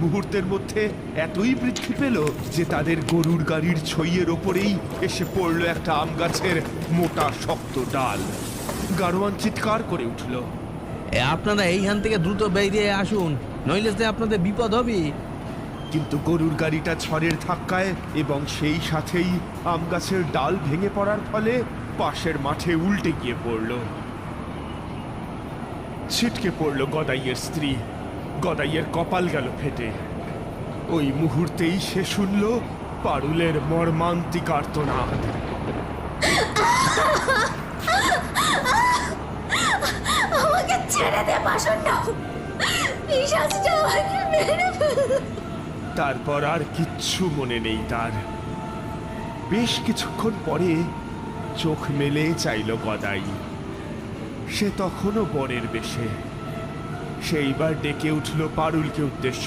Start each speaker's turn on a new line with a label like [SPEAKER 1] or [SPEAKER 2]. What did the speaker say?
[SPEAKER 1] মুহূর্তের মধ্যে এতই বৃদ্ধি পেল যে তাদের গরুর গাড়ির ছইয়ের ওপরেই এসে পড়ল একটা আম গাছের মোটা শক্ত ডাল। গাড়োয়ান চিৎকার করে উঠল,
[SPEAKER 2] আপনারা এইখান থেকে দ্রুত বেরিয়ে আসুন, নইলে যে আপনাদের বিপদ হবে।
[SPEAKER 1] কিন্তু গরুর গাড়িটা ঝড়ের ধাক্কায় এবং সেই সাথেই আম গাছের ডাল ভেঙে পড়ার ফলে পাশের মাঠে উল্টে গিয়ে পড়ল। ছিটকে পড়ল গদাইয়ের স্ত্রী। গদাইয়ের কপাল গেল ফেটে। ওই মুহূর্তেই সে শুনল পারুলের মর্মান্তিক আর্তনাদ।
[SPEAKER 3] আমাকে ছেড়ে দে পাষণ্ড, পিশাচটা আমাকে মেরে ফেলল।
[SPEAKER 1] তারপর আর কিচ্ছু মনে নেই তার। বেশ কিছুক্ষণ পরে চোখ মেলে চাইল গদাই। সে তখনও বরের বেশে। সেইবার ডেকে উঠল পারুলকে উদ্দেশ্য